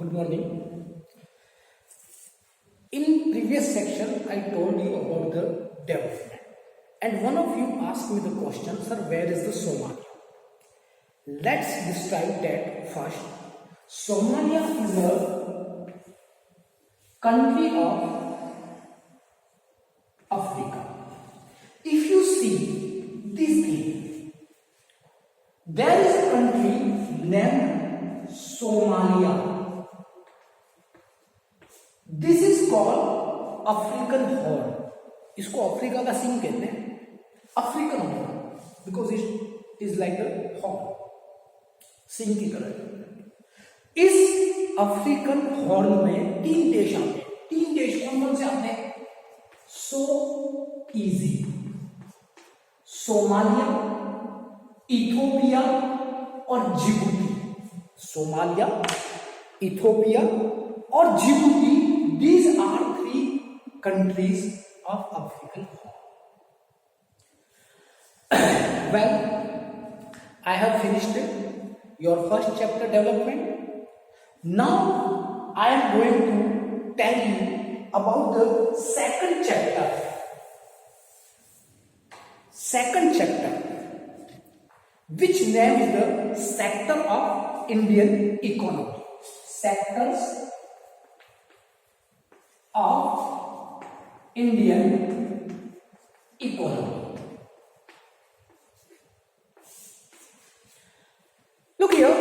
Good morning. In previous section, I told you about the development, and one of you asked me the question, sir, where is the Somalia? Let's describe that first. Somalia is a country of Africa. If you see this thing, there is a country named Somalia. This is called African horn. इसको Africa का सिंह कहते हैं, African horn, because it is like a horn, Singh की तरह. इस African horn में 3 देश आते हैं. 3 देश कौन कौन से आते हैं? सो इजी, सोमालिया, इथोपिया और जिबूती. सोमालिया, इथोपिया और Djibouti. These are 3 countries of African Horn. Well, I have finished your first chapter development. Now I am going to tell you about the second chapter. Second chapter, which name is the sector of Indian economy. Sectors of Indian economy. Look here.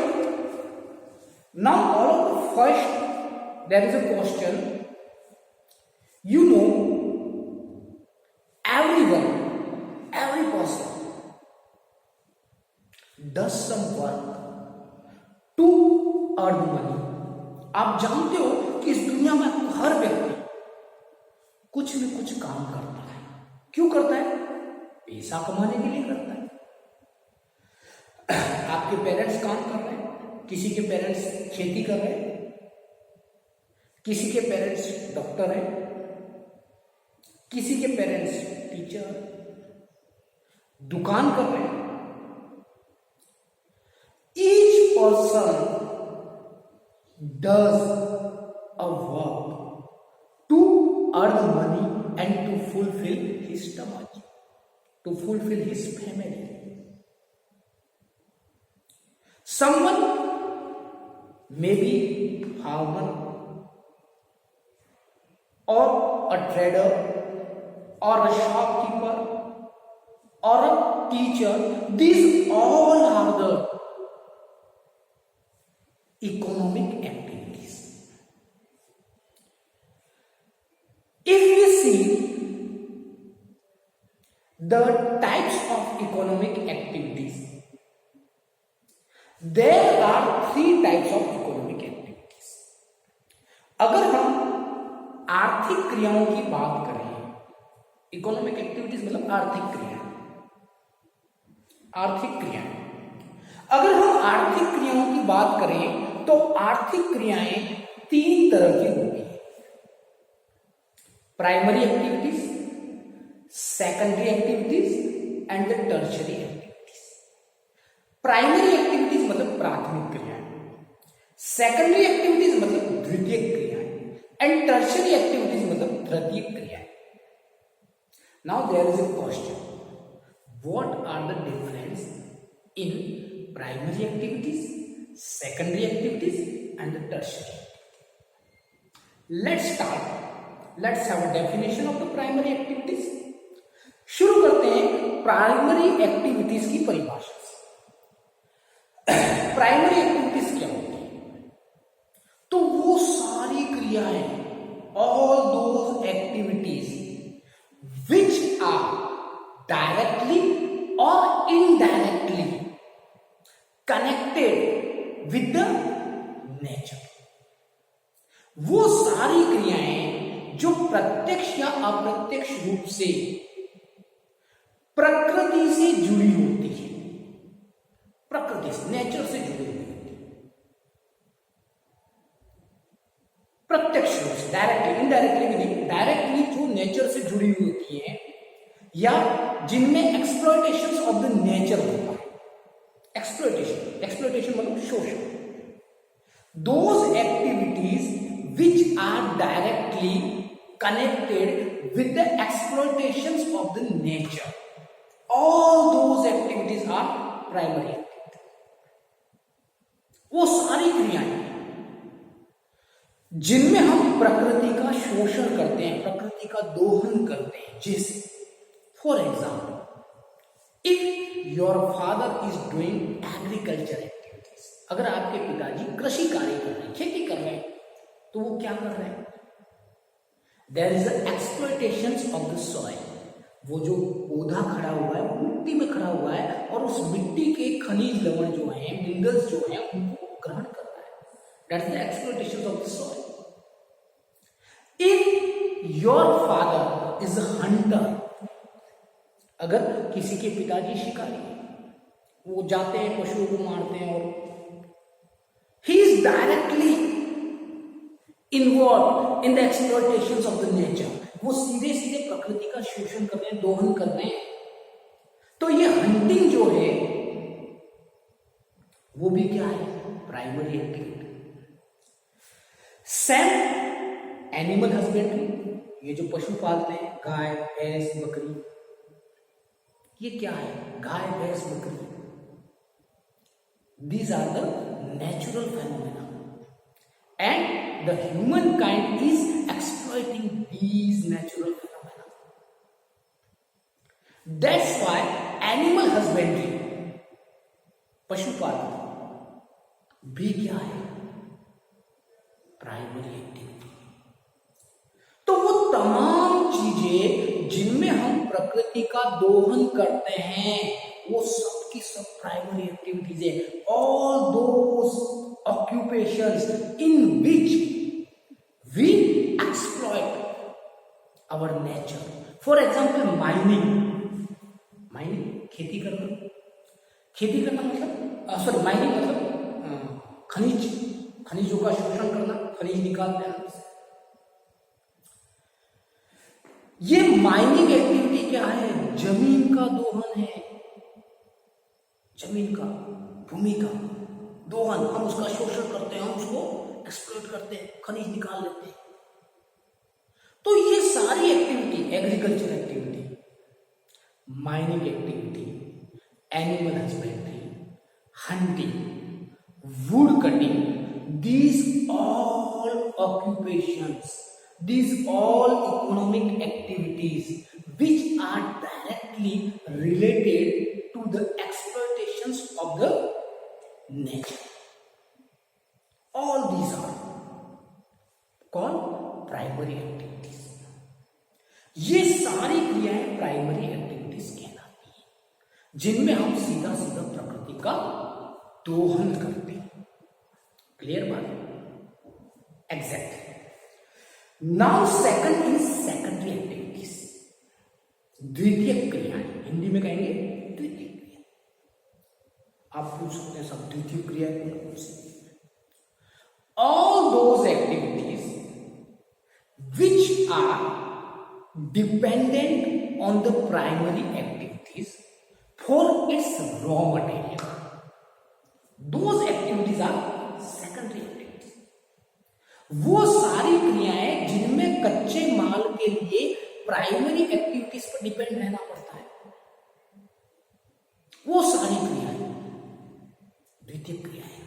Now all of the first there is a question. You know, everyone, every person does some work to earn money. आप जानते हो कि इस दुनिया में हर व्यक्ति कुछ न कुछ काम करता है. क्यों करता है? पैसा कमाने के लिए करता है. आपके पेरेंट्स काम कर रहे हैं, किसी के पेरेंट्स खेती कर रहे हैं, किसी के पेरेंट्स डॉक्टर हैं, किसी के पेरेंट्स टीचर, दुकान कर रहे हैं. Each person does a work to earn money and to fulfill his stomach, to fulfill his family. Someone may be farmer or a trader or a shopkeeper or a teacher. These all are the economic activities. If we see the types of economic activities, there are 3 types of economic activities. अगर हम आर्थिक क्रियाओं की बात करें, economic activities मतलब आर्थिक क्रियाएं, आर्थिक क्रियाएं. अगर हम आर्थिक क्रियाओं की बात करें तो आर्थिक क्रियाएं 3 तरह की होंगी. Primary activities, secondary activities and the tertiary activities. Primary activities मतलब प्राथमिक क्रियाएं, सेकेंडरी एक्टिविटीज मतलब द्वितीयक क्रियाएं एंड टर्शियरी एक्टिविटीज मतलब तृतीयक क्रियाएं. Now there is a question, what are the difference in primary activities, secondary activities and the tertiary activities? Let's start. Let's have a definition of the primary activities. शुरू करते हैं primary activities की परिभाषा से. Primary activities क्या होती है? तो वो सारी क्रियाएं, all those activities which are directly or indirectly connected with the nature. वो सारी क्रियाएं जो प्रत्यक्ष या अप्रत्यक्ष रूप से प्रकृति से जुड़ी होती है, प्रकृति से, नेचर से जुड़ी होती है, प्रत्यक्ष रूप से, डायरेक्टली, इनडायरेक्टली भी नहीं, डायरेक्टली जो नेचर से जुड़ी होती है या जिनमें एक्सप्लॉयटेशन ऑफ द नेचर होता है. एक्सप्लॉयटेशन मतलब शोषण. those activities which are directly connected with the exploitations of the nature, all those activities are primary activities. वो सारी क्रियाएं जिनमें हम प्रकृति का शोषण करते हैं, प्रकृति का दोहन करते हैं, जैसे for example if your father is doing agriculture activities, अगर आपके पिताजी कृषि कार्य कर रहे हैं, खेती कर रहे हैं, तो वो क्या कर रहे हैं? There is the exploitation of the soil, वो जो पौधा खड़ा हुआ है वो मिट्टी में खड़ा हुआ है और उस मिट्टी के खनिज लवण जो हैं, मिनरल्स जो हैं, उनको ग्रहण कर रहा है. That is the exploitation of the soil. If your father is a Hunter, अगर किसी के पिताजी शिकारी हैं, वो जाते हैं पशुओं को मारते हैं और he is directly involve in the exploitation of the nature, वो सीधे सीधे प्रकृति का शोषण कर रहे हैं, दोहन कर रहे हैं. तो ये हंटिंग जो है वो भी क्या है? Primary activity. Same animal husbandry, ये जो पशु पालते हैं, गाय, भैंस, बकरी, ये क्या है? गाय, भैंस, बकरी. These are the natural phenomena and the humankind is exploiting these natural phenomena. That's why animal husbandry, पशुपालन भी क्या है? Primary activity. तो वो तमाम चीजें जिनमें हम प्रकृति का दोहन करते हैं, वो सब की सब प्राइमरी एक्टिविटीज है. All those occupations in which we exploit our nature. For example mining, mining खेती करना, खेती करना मतलब सॉरी माइनिंग मतलब खनिजों का शोषण करना, खनिज निकालते हैं. ये माइनिंग एक्टिविटी क्या है? जमीन का दोहन है. जमीन का, भूमि का दोहन, हम उसका शोषण करते हैं, हम उसको एक्सप्लॉइट करते हैं, खनिज निकाल लेते हैं. तो ये सारी activity, agriculture activity, mining activity, animal husbandry, hunting, wood cutting, these all occupations, these all economic activities which are directly related to the exploitations of the nature, all these are called primary activities. ये सारी क्रियाएं primary activities कहलाती हैं, जिनमें हम सीधा सीधा प्रकृति का दोहन करते हैं. क्लियर बात? Exact. Now second is secondary activities, द्वितीयक क्रियाएं. हिंदी में कहेंगे द्वितीयक क्रिया. आप पूछ सकते हैं सब द्वितीयक क्रिया कौन सी? All those activities which are dependent on the primary activities for its raw material. Those activities are secondary activities. वो सारी क्रियाएं जिनमें कच्चे माल के लिए प्राइमरी एक्टिविटीज पर डिपेंड रहना पड़ता है, वो सारी क्रियाएं द्वितीयक क्रियाएं.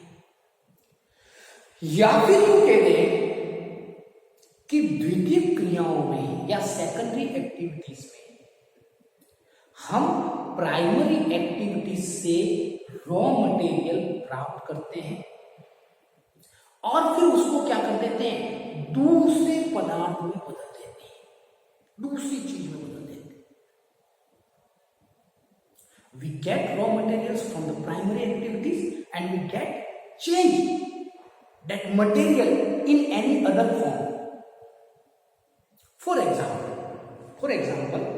या फिर यूं कह दें कि द्वितीयक क्रियाओं में या सेकेंडरी एक्टिविटीज में हम प्राइमरी एक्टिविटीज से रॉ मटेरियल प्राप्त करते हैं और फिर उसको क्या कर देते हैं? दूसरे पदार्थ में बदल देते हैं, दूसरी चीज में बदल देते हैं. We get raw materials from the primary activities and we get change that material in any other form. For example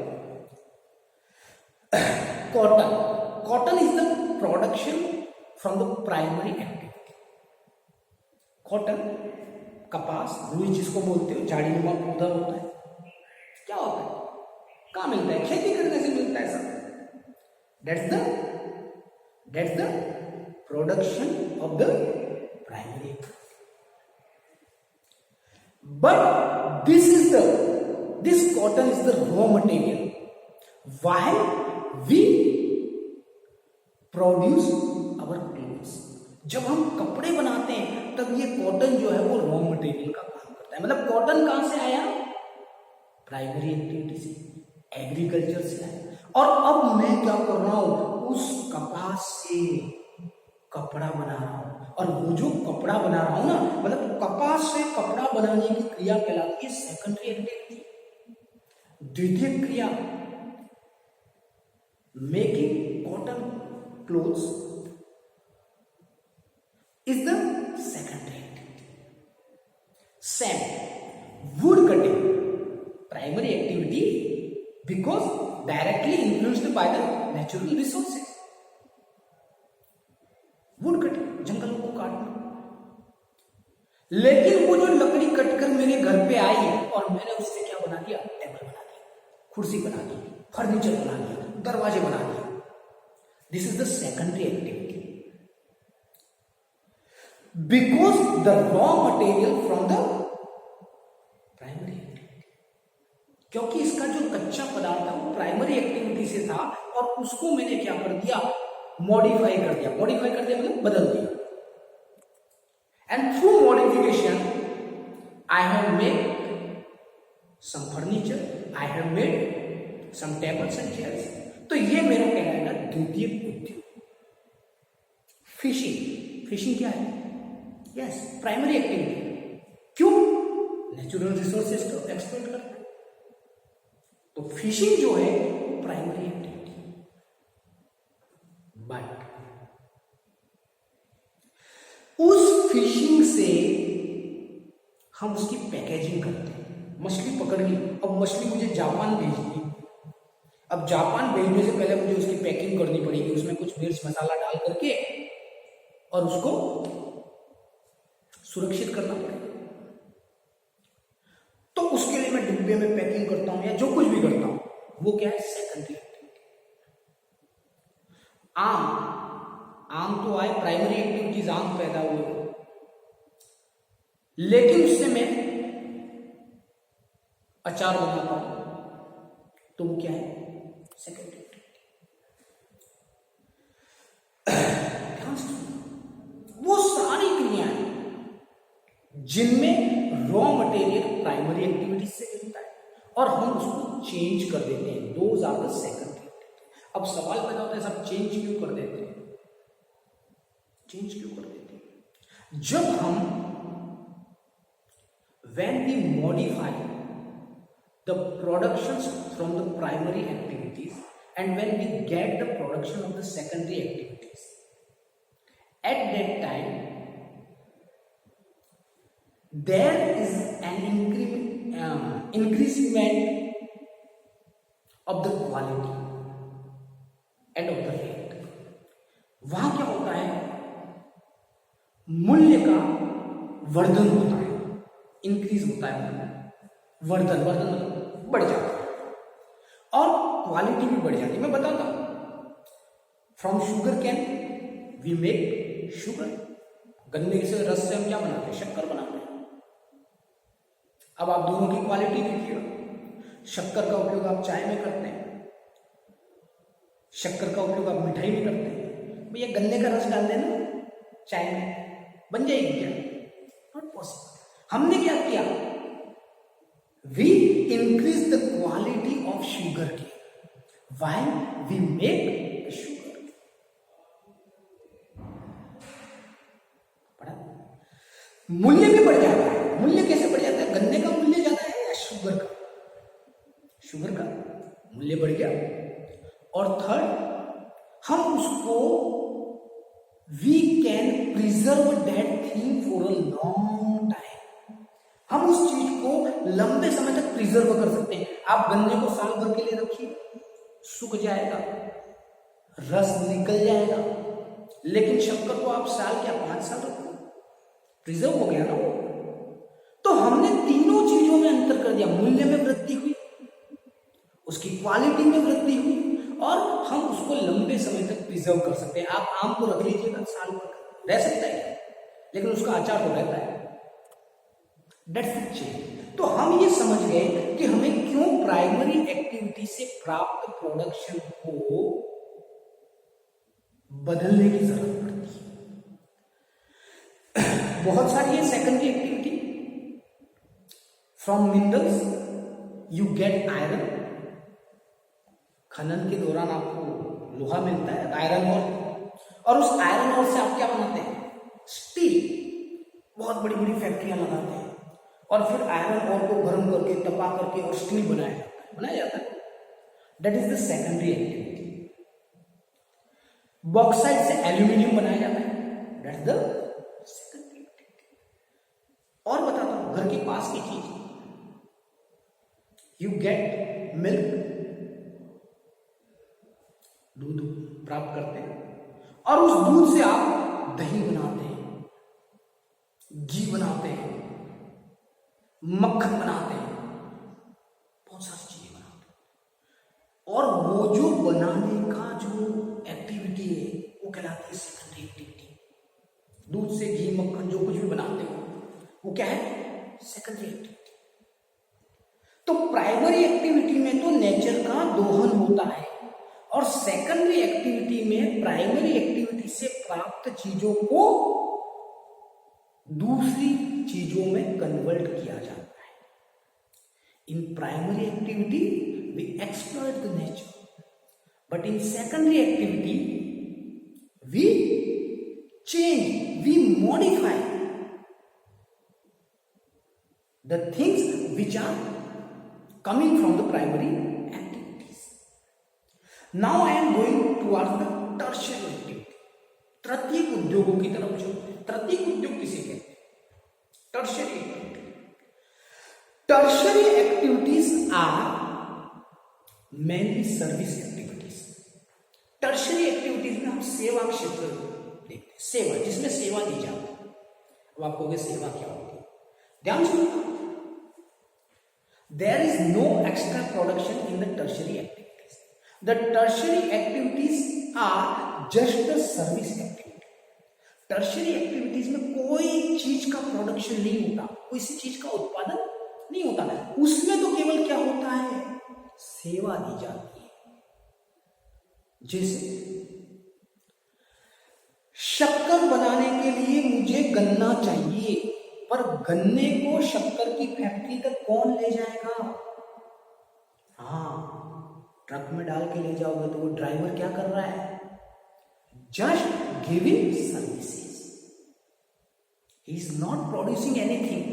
cotton is the production from the primary activity. Cotton, कपास, रुई जिसको बोलते हो, झाड़ीनुमा पौधा होता है. क्या होता है? कहाँ मिलता है? खेती करने से मिलता है सब. That's the production of the primary. But this cotton is the raw material. Why we produce our clothes? जब हम कपड़े बनाते हैं तब ये कॉटन जो है वो रॉ मटेरियल का काम करता है. मतलब कॉटन कहां से आया? प्राइमरी एक्टिविटी से, एग्रीकल्चर से आया. और अब मैं क्या कर रहा हूं? उस कपास से कपड़ा बना रहा हूं. और वो जो कपड़ा बना रहा हूं ना, मतलब कपास से कपड़ा बनाने की क्रिया कहलाती है सेकेंडरी एक्टिविटी. द्वितीय क्रिया making cotton clothes is the secondary activity. Same wood cutting, primary activity because directly influenced by the natural resources. Wood cutting, जंगलों को काटना. लेकिन वो जो लकड़ी कटकर मेरे घर पे आई और मैंने उससे क्या बना दिया? टेबल बना दिया, कुर्सी बना दी, फर्नीचर बना दिया, दरवाजे बना दिया. This is the secondary activity. Because the raw material from the primary activity. क्योंकि इसका जो कच्चा पदार्थ था वो प्राइमरी एक्टिविटी से था और उसको मैंने क्या कर दिया? मॉडिफाई कर दिया. मॉडिफाई कर दिया मतलब बदल दिया. And through modification I have made some furniture, I have made some tables and chairs. तो ये मेरा कहलाएगा द्वितीय उद्योग. फिशिंग. फिशिंग क्या है? Yes, primary activity. क्यों? नेचुरल रिसोर्सेज को एक्सप्लॉइट करना है. तो फिशिंग जो है प्राइमरी एक्टिविटी. बट उस फिशिंग से हम उसकी पैकेजिंग करते हैं. मछली पकड़ ली, अब मछली मुझे जापान भेजनी. अब जापान भेजने से पहले मुझे उसकी पैकिंग करनी पड़ेगी, उसमें कुछ मिर्च मसाला डाल करके और उसको सुरक्षित करना पड़ेगा. तो उसके लिए मैं डिब्बे में पैकिंग करता हूं या जो कुछ भी करता हूं, वो क्या है? Secondary activity. आम तो आए, प्राइमरी एक्टिविटीज आम पैदा हुए, लेकिन उससे मैं अचार बनाता हूं, तो वो क्या है? Secondary activity. वो सारी क्रियाएं जिनमें रॉ मटेरियल प्राइमरी एक्टिविटी से मिलता है और हम उसको चेंज कर देते हैं, those are the secondary activity. अब सवाल पैदा होता है, सब चेंज क्यों कर देते हैं? चेंज क्यों कर देते हैं? जब हम when we modify the productions from the primary activities and when we get the production of the secondary activities, at that time there is an increasement of the quality and of the rate. वहां क्या होता है? मूल्य का वर्धन होता है, increase होता है. वर्धन मतलब बढ़ जाता है और क्वालिटी भी बढ़ जाती है. मैं बताता हूं. From sugar cane we make sugar. गन्ने के रस से हम क्या बनाते हैं? शक्कर बनाते हैं. अब आप दोनों की क्वालिटी देखिएगा. शक्कर का उपयोग आप चाय में करते हैं, शक्कर का उपयोग आप मिठाई में करते हैं. भैया गन्ने का रस डाल देना चाय में, बन जाएगी क्या? Not possible. हमने क्या किया? We increase the quality of sugar की. व्हाई? We make sugar. मूल्य भी बढ़ जाता है. मूल्य कैसे बढ़ जाता है? गन्ने का मूल्य ज्यादा है या शुगर का? शुगर का मूल्य बढ़ गया. और थर्ड, हम उसको we can preserve that thing for a long time. हम उस चीज को लंबे समय तक प्रिजर्व कर सकते हैं. आप गन्ने को साल भर के लिए रखिए, सूख जाएगा, रस निकल जाएगा. लेकिन शक्कर को आप साल क्या 5 साल रखो, प्रिजर्व हो गया ना. तो हमने तीनों चीजों में अंतर कर दिया. मूल्य में वृद्धि हुई, उसकी क्वालिटी में वृद्धि हुई और हम उसको लंबे समय तक प्रिजर्व कर सकते हैं. आप आम को रख लीजिएगा, साल भर रह सकता है, लेकिन उसका अचार तो रहता है. That's the change. तो हम ये समझ गए कि हमें क्यों प्राइमरी एक्टिविटी से प्राप्त प्रोडक्शन को बदलने की जरूरत पड़ती है। बहुत सारी है secondary activity. From minerals you get iron, खनन के दौरान आपको लोहा मिलता है, आयरन और उस आयरन और से आप क्या बनाते हैं? स्टील। बहुत बड़ी बड़ी फैक्ट्रियां लगाते हैं और फिर आयरन और को गर्म करके तपा करके और स्टील बनाया जाता है। That is the secondary activity. Bauxite से एल्यूमिनियम बनाया जाता है, that is the secondary activity. और बताता हूं घर के पास की चीज, यू गेट मिल्क, दूध प्राप्त करते हैं और उस दूध से आप दही बनाते हैं, घी बनाते हैं, मक्खन बनाते हैं, बहुत सारी चीजें बनाते हैं। और वो जो बनाने का जो एक्टिविटी है वो कहलाती है सेकेंडरी एक्टिविटी। दूध से घी मक्खन जो कुछ भी बनाते हो वो क्या है? Secondary activity. तो प्राइमरी एक्टिविटी में तो नेचर का दोहन होता है और सेकेंडरी एक्टिविटी में प्राइमरी एक्टिविटी से प्राप्त चीजों को दूसरी चीजों में कन्वर्ट किया जाता है। In primary activity we exploit the nature, but in secondary activity we change, we modify the things which are coming from the primary activities. Now I am going towards the tertiary activity. तृतीयक उद्योगों की तरफ चलते हैं। तृतीयक उद्योग किसे कहते हैं? Tertiary activity. Tertiary activities are mainly service activities. Tertiary activities में हम सेवा क्षेत्र देखते हैं, सेवा, जिसमें सेवा दी जाती है। अब आप कहोगे सेवा क्या होती है? ध्यान सुनो, there is no extra production in the tertiary activities. The tertiary activities are just the service activity. Tertiary activities में कोई चीज का प्रोडक्शन नहीं होता, कोई सी चीज का उत्पादन नहीं होता। उसमें तो केवल क्या होता है? सेवा दी जाती है। जैसे शक्कर बनाने के लिए मुझे गन्ना चाहिए, पर गन्ने को शक्कर की फैक्ट्री तक कौन ले जाएगा? हाँ, ट्रक में डाल के ले जाओगे तो वो ड्राइवर क्या कर रहा है? Just giving services, he is not producing anything,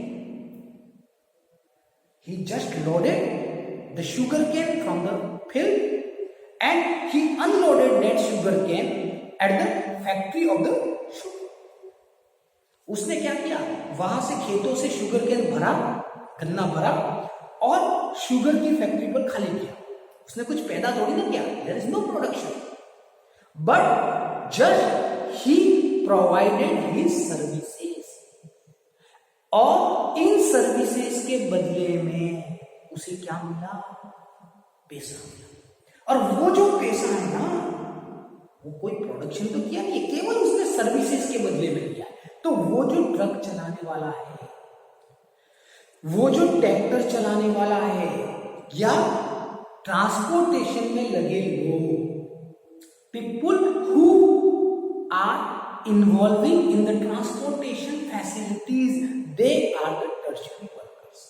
he just loaded the sugar cane from the field and he unloaded that sugar cane at the factory of the sugar. उसने क्या किया? वहां से खेतों से शुगर केन भरा, गन्ना भरा और शुगर की फैक्ट्री पर खाली किया। उसने कुछ पैदा थोड़ी ना किया, there is no production, but just he provided his services. और इन सर्विसेज के बदले में उसे क्या मिला? पैसा मिला। और वो जो पैसा है ना, वो कोई प्रोडक्शन तो किया नहीं, केवल उसने सर्विसेज के बदले में किया। तो वो जो ट्रक चलाने वाला है, वो जो ट्रैक्टर चलाने वाला है, या ट्रांसपोर्टेशन में लगे लोग, people who are involving in the transportation facilities, they are the tertiary workers.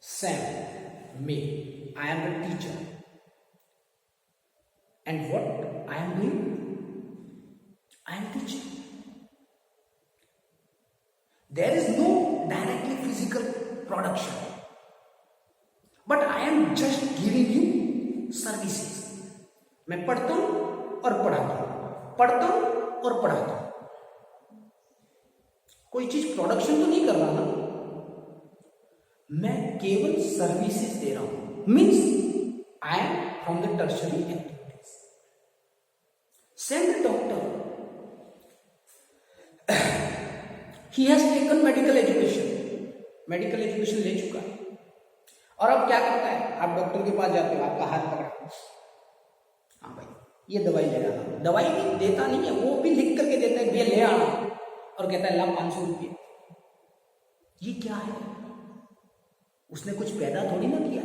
Same me, I am the teacher, and what I am doing? I am teaching. There is no directly physical production, but I am just giving you services. मैं पढ़ता हूं और पढ़ाता हूं, पढ़ता हूं और पढ़ाता हूं। कोई चीज प्रोडक्शन तो नहीं कर रहा ना, मैं केवल सर्विसेज दे रहा हूं। Means I am from the tertiary activities. Same the doctor, he has taken medical education, medical education ले चुका है, और अब क्या करता है? आप डॉक्टर के पास जाते हो, आपका हाथ पकड़ा, हाँ भाई ये दवाई ले आना। दवाई भी देता नहीं है, वो भी लिख करके देता है, ये ले आना, और कहता है ला 500 रुपये। ये क्या है? उसने कुछ पैदा थोड़ी ना किया,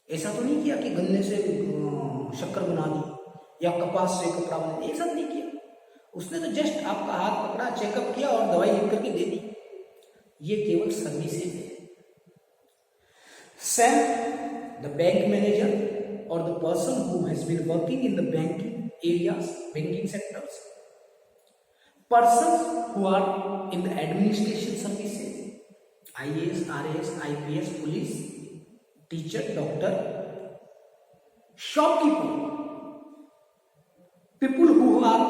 ऐसा तो नहीं किया कि गन्ने से शक्कर बना दी या कपास से कपड़ा बना दिया, ऐसा नहीं किया। उसने तो जस्ट आपका हाथ पकड़ा, चेकअप किया और दवाई लिख करके दे दी। ये केवल सर्विसेज है। सैम, द बैंक मैनेजर और the person who has been working in the banking areas, banking sectors, persons who are in the administration services, IAS, RAS, IPS, police, teacher, doctor, shopkeeper, people who are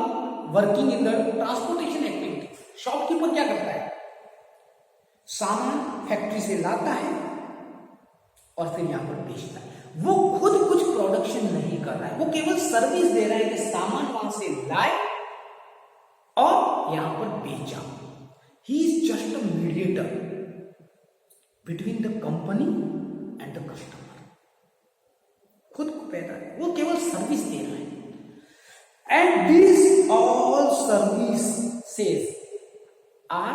working in the transportation activities. shopkeeper क्या करता है? सामान factory से लाता है और फिर यहां पर बेचता है। वो खुद कुछ प्रोडक्शन नहीं कर रहा है, वो केवल सर्विस दे रहा है कि सामान वहां से लाए और यहां पर बेचा। He is just a mediator between the company and the customer. खुद को पैदा है, वो केवल सर्विस दे रहा है। And this all services are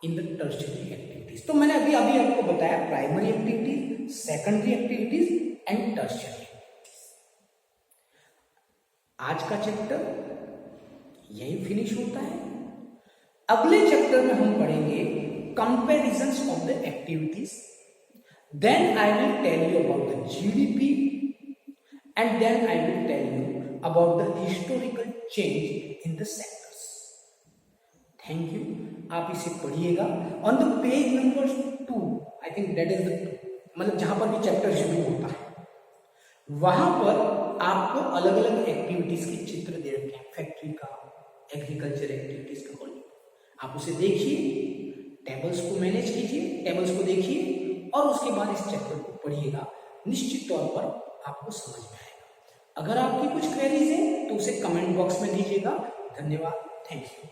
in the tertiary activities. तो मैंने अभी आपको बताया primary activities, secondary activities and tertiary activities. आज का चैप्टर यही फिनिश होता है। अगले चैप्टर में हम पढ़ेंगे comparisons of the activities, then I will tell you about the GDP and then I will tell you about the historical change in the sectors. Thank you. आप इसे पढ़िएगा on the page number 2, I think that is the, मतलब जहां पर भी chapter शुरू होता है वहां पर आपको अलग अलग एक्टिविटीज के चित्र दे रखे हैं, फैक्ट्री का, एग्रीकल्चर एक्टिविटीज का। आप उसे देखिए, टेबल्स को मैनेज कीजिए, टेबल्स को देखिए और उसके बाद इस चैप्टर को पढ़िएगा। निश्चित तौर पर आपको समझ में आएगा। अगर आपकी कुछ क्वेरीज है तो उसे कमेंट बॉक्स में दीजिएगा। धन्यवाद। Thank you.